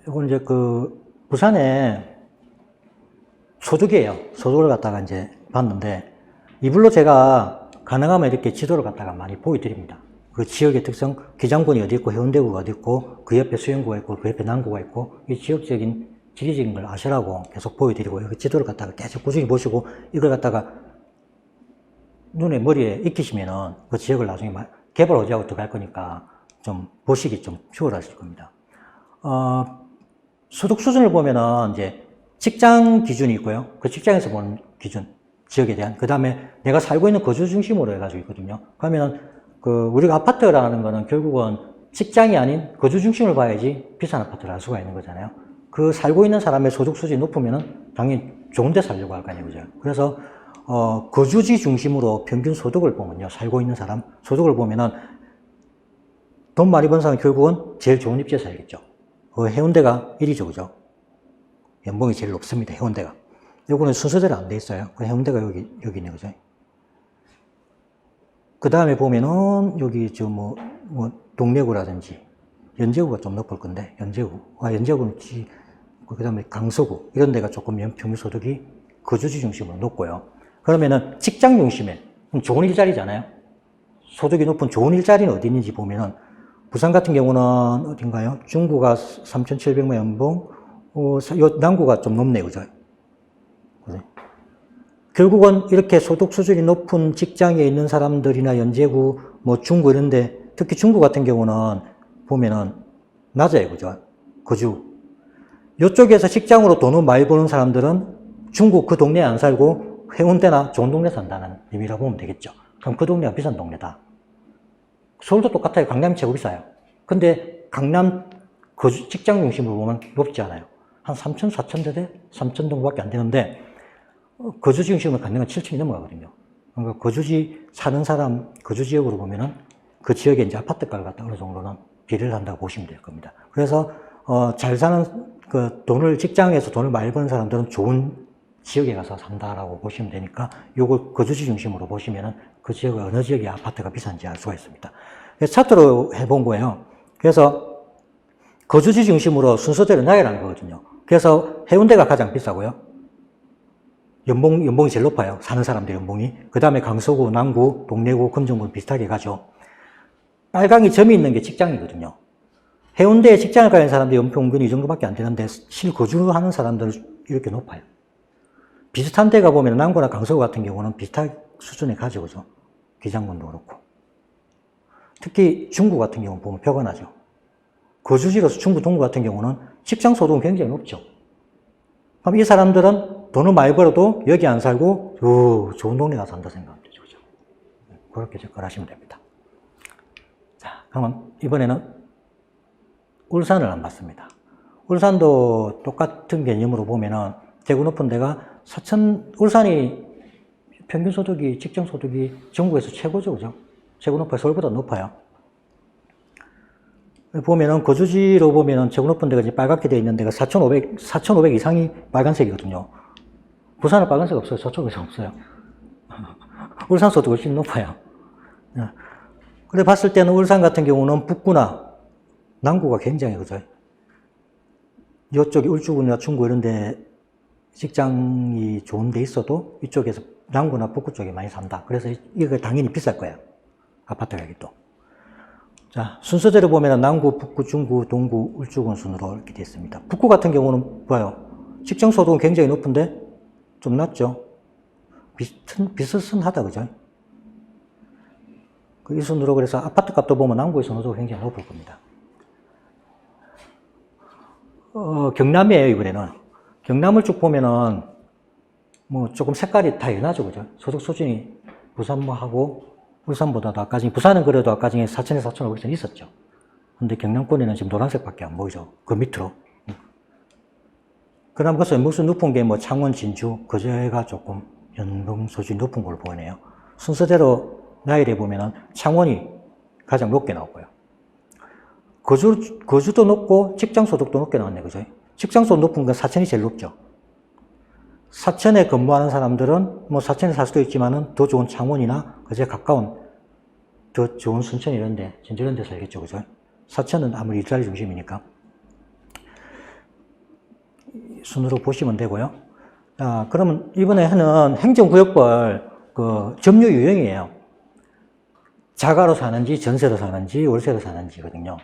이건 이제 부산에 소득이에요. 소득을 갖다가 이제 봤는데, 이불로 제가 가능하면 이렇게 지도를 갖다가 많이 보여드립니다. 그 지역의 특성, 기장군이 어디 있고, 해운대구가 어디 있고, 그 옆에 수영구가 있고, 그 옆에 남구가 있고, 이 지역적인, 지리적인 걸 아시라고 계속 보여드리고, 그 지도를 갖다가 계속 꾸준히 보시고, 이걸 갖다가 눈에, 머리에 익히시면은 그 지역을 나중에 개발 호지하고 들어갈 거니까 좀 보시기 좀 수월하실 겁니다. 소득 수준을 보면은 이제 직장 기준이 있고요. 그 직장에서 보는 기준, 지역에 대한. 그 다음에 내가 살고 있는 거주 중심으로 해가지고 있거든요. 그러면 우리가 아파트라는 거는 결국은 직장이 아닌 거주 중심을 봐야지 비싼 아파트를 할 수가 있는 거잖아요. 그 살고 있는 사람의 소득 수준이 높으면은 당연히 좋은 데 살려고 할 거 아니에요. 그죠? 그래서 거주지 중심으로 평균 소득을 보면요. 살고 있는 사람 소득을 보면은 돈 많이 번 사람은 결국은 제일 좋은 입지에 살겠죠. 해운대가 1위죠. 그죠? 연봉이 제일 높습니다. 해운대가. 요거는 순서대로 안 돼 있어요. 해운대가 여기네. 그죠? 그 다음에 보면은 여기 동래구라든지 연제구가 좀 높을 건데, 연제구는 그 다음에 강서구 이런 데가 조금 평균 소득이 거주지 중심으로 높고요. 그러면은 직장 중심에 좋은 일자리잖아요. 소득이 높은 좋은 일자리는 어디 있는지 보면은 부산 같은 경우는 어딘가요? 중구가 3,700만 연봉, 남구가 좀 높네요. 그죠? 결국은 이렇게 소득 수준이 높은 직장에 있는 사람들이나 연제구, 중구 이런데, 특히 중구 같은 경우는 보면은 낮아요. 그죠? 거주. 이쪽에서 직장으로 돈을 많이 버는 사람들은 중구 그 동네에 안 살고 해운대나 좋은 동네 산다는 의미라고 보면 되겠죠. 그럼 그 동네가 비싼 동네다. 서울도 똑같아요. 강남이 최고 비싸요. 근데 강남 거주 직장 중심으로 보면 높지 않아요. 한 3천, 4천 대대? 3천 정도밖에 안 되는데, 거주지 중심으로 갖는 건 7층이 넘어가거든요. 그러니까 거주지 사는 사람, 거주 지역으로 보면은 그 지역에 이제 아파트가를 갖다 어느 정도는 비례를 한다고 보시면 될 겁니다. 그래서, 잘 사는, 직장에서 돈을 많이 버는 사람들은 좋은 지역에 가서 산다라고 보시면 되니까, 요걸 거주지 중심으로 보시면은 그 지역의 어느 지역의 아파트가 비싼지 알 수가 있습니다. 그래서 차트로 해본 거예요. 그래서 거주지 중심으로 순서대로 나열한 거거든요. 그래서 해운대가 가장 비싸고요. 연봉이 제일 높아요. 사는 사람들 연봉이. 그 다음에 강서구, 남구, 동래구, 금정구 비슷하게 가죠. 빨강이 점이 있는 게 직장이거든요. 해운대에 직장을 가는 사람들이 연평 은근히 이 정도밖에 안 되는데 실거주하는 사람들은 이렇게 높아요. 비슷한 데가 보면 남구나 강서구 같은 경우는 비슷한 수준에 가죠. 그죠? 기장군도 그렇고. 특히 중구 같은 경우는 보면 표가 나죠. 거주지로서 중구, 동구 같은 경우는 직장 소득은 굉장히 높죠. 그럼 이 사람들은 돈을 많이 벌어도 여기 안 살고 좋은 동네 가서 산다 생각하면 되죠. 그죠? 그렇게 접근하시면 됩니다. 자, 그러면 이번에는 울산을 안 봤습니다. 울산도 똑같은 개념으로 보면은 대구 높은 데가 울산이 평균 소득이, 직장 소득이 전국에서 최고죠. 그죠? 최고 높아요. 서울보다 높아요. 보면은 거주지로 보면은 최고 높은 데가 이제 빨갛게 되어 있는 데가 4,500 이상이 빨간색이거든요. 부산은 빨간색 없어요. 저쪽에서 없어요. 울산 소득 훨씬 높아요. 그래 봤을 때는 울산 같은 경우는 북구나 남구가 굉장히 그죠. 이쪽이 울주군이나 중구 이런 데 직장이 좋은 데 있어도 이쪽에서 남구나 북구 쪽에 많이 산다. 그래서 이거 당연히 비쌀 거예요. 아파트 가격도. 자, 순서대로 보면 남구, 북구, 중구, 동구, 울주군 순으로 이렇게 되어 있습니다. 북구 같은 경우는 봐요. 직장 소득은 굉장히 높은데 좀 낮죠. 비슷하다, 그죠? 이 순으로 그래서 아파트 값도 보면 남구의 순으로 굉장히 높을 겁니다. 경남이에요, 이번에는. 경남을 쭉 보면은 조금 색깔이 다 연하죠, 그죠? 소득 수준이 부산 하고 울산보다도 아까 전에, 부산은 그래도 아까 전에 4천에서 4,500선 있었죠. 근데 경남권에는 지금 노란색밖에 안 보이죠. 그 밑으로. 그 다음 그래서 연봉수 높은 게 창원, 진주, 거제가 조금 연봉 수준이 높은 걸로 보이네요. 순서대로 나열해 보면은 창원이 가장 높게 나오고요. 거주도 높고 직장 소득도 높게 나왔네, 그죠? 직장 소득 높은 건 사천이 제일 높죠. 사천에 근무하는 사람들은 사천에 살 수도 있지만은 더 좋은 창원이나 그제 가까운 더 좋은 순천 이런 데, 진주 이런 데 살겠죠. 그죠? 사천은 아무리 일자리 중심이니까. 순으로 보시면 되고요. 자, 그러면 이번에 하는 행정구역별 그 점유 유형이에요. 자가로 사는지, 전세로 사는지, 월세로 사는지거든요.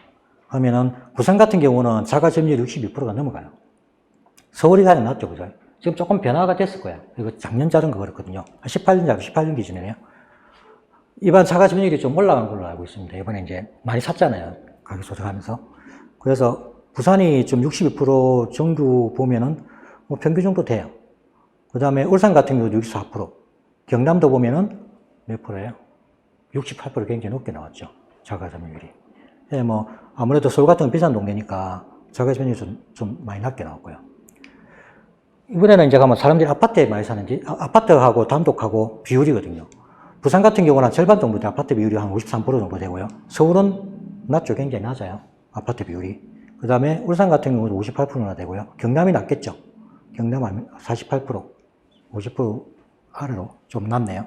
그러면은 부산 같은 경우는 자가 점유율 62%가 넘어가요. 서울이 가장 낮죠, 그죠? 지금 조금 변화가 됐을 거예요. 이거 작년 자료인가 그렇거든요. 18년 기준이네요. 이번 자가 점유율이 좀 올라간 걸로 알고 있습니다. 이번에 이제 많이 샀잖아요. 가격 조정하면서. 그래서 부산이 좀 62% 정도 보면은 뭐 평균 정도 돼요. 그 다음에 울산 같은 경우도 64%. 경남도 보면은 몇 프로예요? 68% 굉장히 높게 나왔죠. 자가 점유율이. 예, 뭐, 아무래도 서울 같은 건 비싼 동네니까 자가 점유율이 좀 많이 낮게 나왔고요. 이번에는 이제 가면 사람들이 아파트에 많이 사는지, 아파트하고 단독하고 비율이거든요. 부산 같은 경우는 절반 정도 돼. 아파트 비율이 한 53% 정도 되고요. 서울은 낮죠. 굉장히 낮아요. 아파트 비율이. 그 다음에 울산 같은 경우도 58%나 되고요. 경남이 낮겠죠. 경남은 48%, 50% 아래로 좀 낮네요.